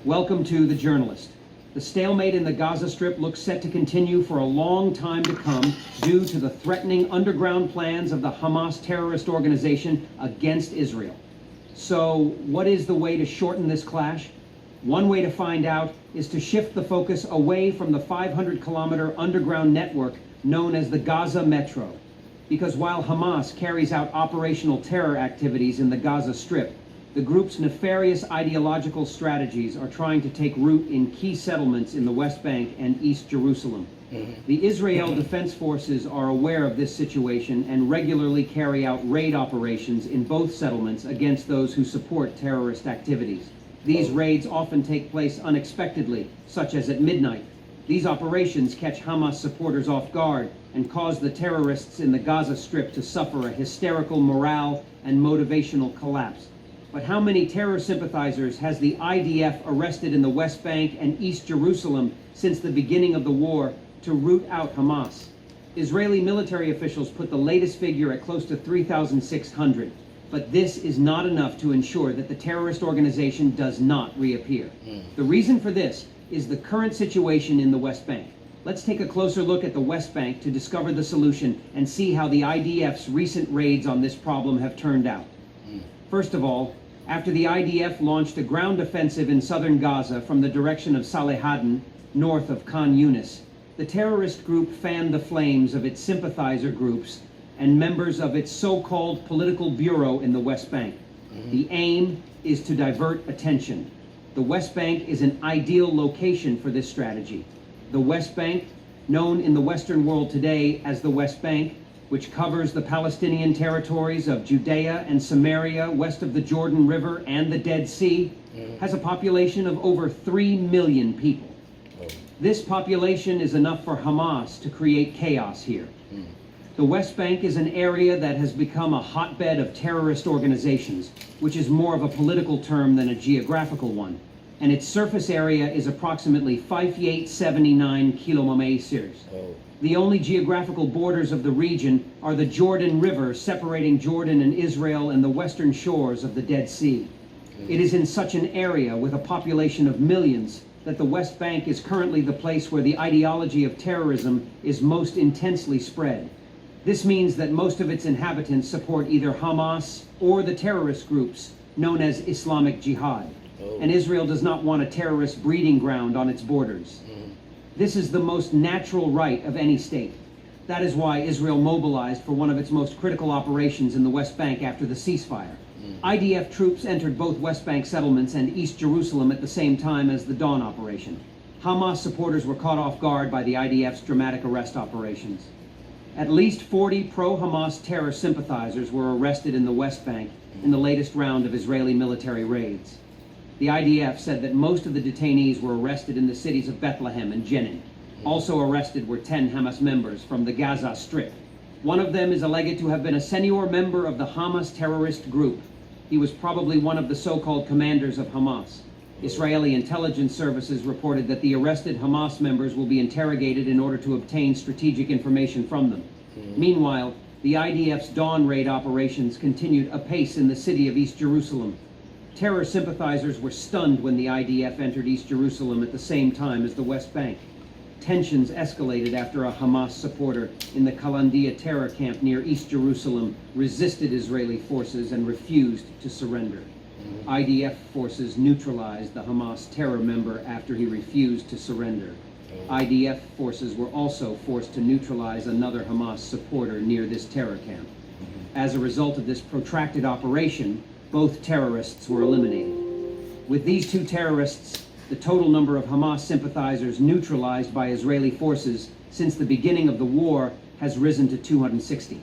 Welcome to The Journalist. The stalemate in the Gaza Strip looks set to continue for a long time to come due to the threatening underground plans of the Hamas terrorist organization against Israel. So, what is the way to shorten this clash? One way to find out is to shift the focus away from the 500-kilometer underground network known as the Gaza Metro. Because while Hamas carries out operational terror activities in the Gaza Strip, the group's nefarious ideological strategies are trying to take root in key settlements in the West Bank and East Jerusalem. The Israel Defense Forces are aware of this situation and regularly carry out raid operations in both settlements against those who support terrorist activities. These raids often take place unexpectedly, such as at midnight. These operations catch Hamas supporters off guard and cause the terrorists in the Gaza Strip to suffer a hysterical morale and motivational collapse. But how many terror sympathizers has the IDF arrested in the West Bank and East Jerusalem since the beginning of the war to root out Hamas? Israeli military officials put the latest figure at close to 3,600. But this is not enough to ensure that the terrorist organization does not reappear. The reason for this is the current situation in the West Bank. Let's take a closer look at the West Bank to discover the solution and see how the IDF's recent raids on this problem have turned out. First of all, after the IDF launched a ground offensive in southern Gaza from the direction of Saleh north of Khan Yunis, the terrorist group fanned the flames of its sympathizer groups and members of its so-called political bureau in the West Bank. The aim is to divert attention. The West Bank is an ideal location for this strategy. The West Bank, known in the Western world today as the West Bank, which covers the Palestinian territories of Judea and Samaria west of the Jordan River and the Dead Sea, has a population of over 3 million people. This population is enough for Hamas to create chaos here. The West Bank is an area that has become a hotbed of terrorist organizations, which is more of a political term than a geographical one, and its surface area is approximately 5,879 kilometers. The only geographical borders of the region are the Jordan River separating Jordan and Israel and the western shores of the Dead Sea. It is in such an area with a population of millions that the West Bank is currently the place where the ideology of terrorism is most intensely spread. This means that most of its inhabitants support either Hamas or the terrorist groups known as Islamic Jihad. And Israel does not want a terrorist breeding ground on its borders. This is the most natural right of any state. That is why Israel mobilized for one of its most critical operations in the West Bank after the ceasefire. IDF troops entered both West Bank settlements and East Jerusalem at the same time as the Dawn operation. Hamas supporters were caught off guard by the IDF's dramatic arrest operations. At least 40 pro-Hamas terror sympathizers were arrested in the West Bank in the latest round of Israeli military raids. The IDF said that most of the detainees were arrested in the cities of Bethlehem and Jenin. Also arrested were 10 Hamas members from the Gaza Strip. One of them is alleged to have been a senior member of the Hamas terrorist group. He was probably one of the so-called commanders of Hamas. Israeli intelligence services reported that the arrested Hamas members will be interrogated in order to obtain strategic information from them. Meanwhile, the IDF's Dawn raid operations continued apace in the city of East Jerusalem. Terror sympathizers were stunned when the IDF entered East Jerusalem at the same time as the West Bank. Tensions escalated after a Hamas supporter in the Kalandia terror camp near East Jerusalem resisted Israeli forces and refused to surrender. IDF forces neutralized the Hamas terror member after he refused to surrender. IDF forces were also forced to neutralize another Hamas supporter near this terror camp. As a result of this protracted operation, both terrorists were eliminated. With these two terrorists, the total number of Hamas sympathizers neutralized by Israeli forces since the beginning of the war has risen to 260.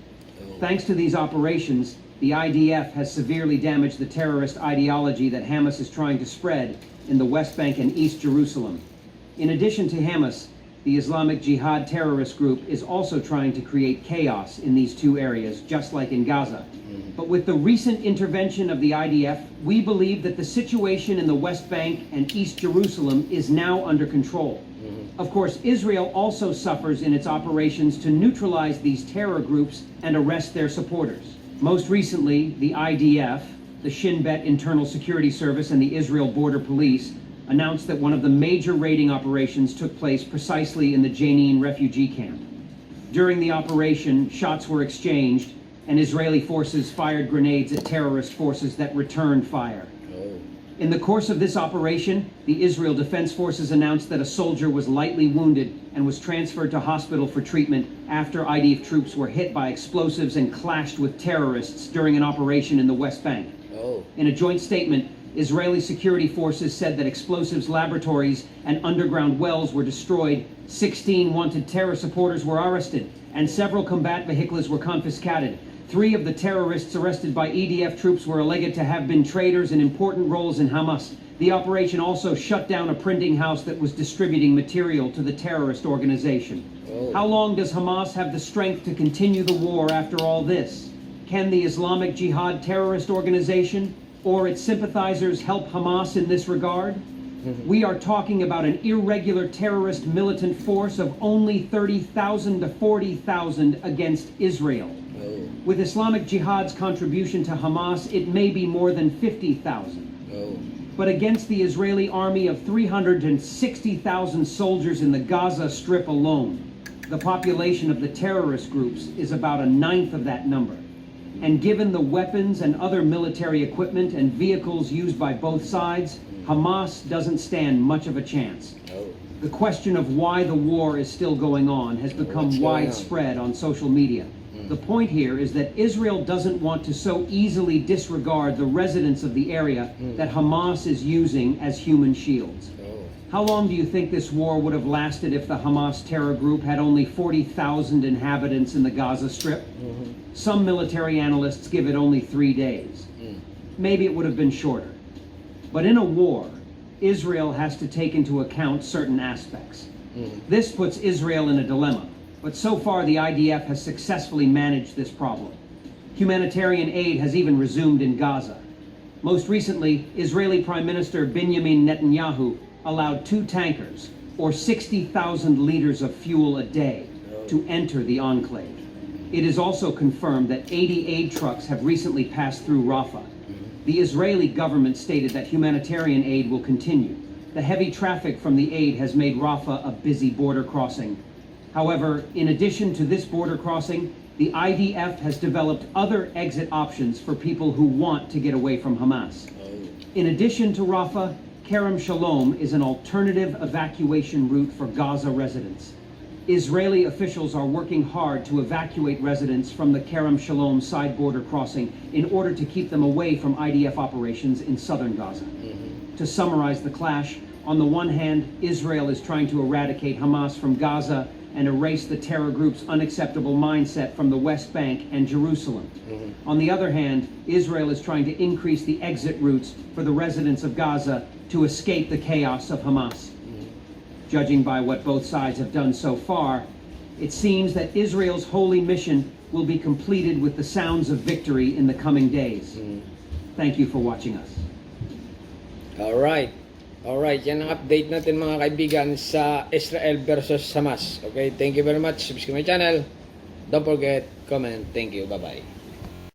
Thanks to these operations, the IDF has severely damaged the terrorist ideology that Hamas is trying to spread in the West Bank and East Jerusalem. In addition to Hamas, the Islamic Jihad terrorist group is also trying to create chaos in these two areas, just like in Gaza. But with the recent intervention of the IDF, we believe that the situation in the West Bank and East Jerusalem is now under control. Of course, Israel also suffers in its operations to neutralize these terror groups and arrest their supporters. Most recently, the IDF, the Shin Bet Internal Security Service, and the Israel Border Police announced that one of the major raiding operations took place precisely in the Jenin refugee camp. During the operation, shots were exchanged, and Israeli forces fired grenades at terrorist forces that returned fire. In the course of this operation, the Israel Defense Forces announced that a soldier was lightly wounded and was transferred to hospital for treatment after IDF troops were hit by explosives and clashed with terrorists during an operation in the West Bank. In a joint statement, Israeli security forces said that explosives laboratories and underground wells were destroyed, 16 wanted terror supporters were arrested, and several combat vehicles were confiscated. 3 of the terrorists arrested by EDF troops were alleged to have been traitors in important roles in Hamas. The operation also shut down a printing house that was distributing material to the terrorist organization. How long does Hamas have the strength to continue the war after all this? Can the Islamic Jihad terrorist organization or its sympathizers help Hamas in this regard? We are talking about an irregular terrorist militant force of only 30,000 to 40,000 against Israel. With Islamic Jihad's contribution to Hamas, it may be more than 50,000. But against the Israeli army of 360,000 soldiers in the Gaza Strip alone, the population of the terrorist groups is about a ninth of that number. And given the weapons and other military equipment and vehicles used by both sides, Hamas doesn't stand much of a chance. The question of why the war is still going on has become widespread on social media. The point here is that Israel doesn't want to so easily disregard the residents of the area that Hamas is using as human shields. How long do you think this war would have lasted if the Hamas terror group had only 40,000 inhabitants in the Gaza Strip? Some military analysts give it only 3 days. Maybe it would have been shorter. But in a war, Israel has to take into account certain aspects. This puts Israel in a dilemma, but so far the IDF has successfully managed this problem. Humanitarian aid has even resumed in Gaza. Most recently, Israeli Prime Minister Benjamin Netanyahu allowed 2 tankers, or 60,000 liters of fuel a day, to enter the enclave. It is also confirmed that 80 aid trucks have recently passed through Rafah. The Israeli government stated that humanitarian aid will continue. The heavy traffic from the aid has made Rafah a busy border crossing. However, in addition to this border crossing, the IDF has developed other exit options for people who want to get away from Hamas. In addition to Rafah, Kerem Shalom is an alternative evacuation route for Gaza residents. Israeli officials are working hard to evacuate residents from the Kerem Shalom side border crossing in order to keep them away from IDF operations in southern Gaza. To summarize the clash, on the one hand, Israel is trying to eradicate Hamas from Gaza and erase the terror group's unacceptable mindset from the West Bank and Jerusalem. On the other hand, Israel is trying to increase the exit routes for the residents of Gaza to escape the chaos of Hamas. Judging by what both sides have done so far, it seems that Israel's holy mission will be completed with the sounds of victory in the coming days. Thank you for watching us. Alright, yan ang update natin mga kaibigan sa Israel versus Hamas. Okay, thank you very much. Subscribe my channel. Don't forget, comment. Thank you. Bye-bye.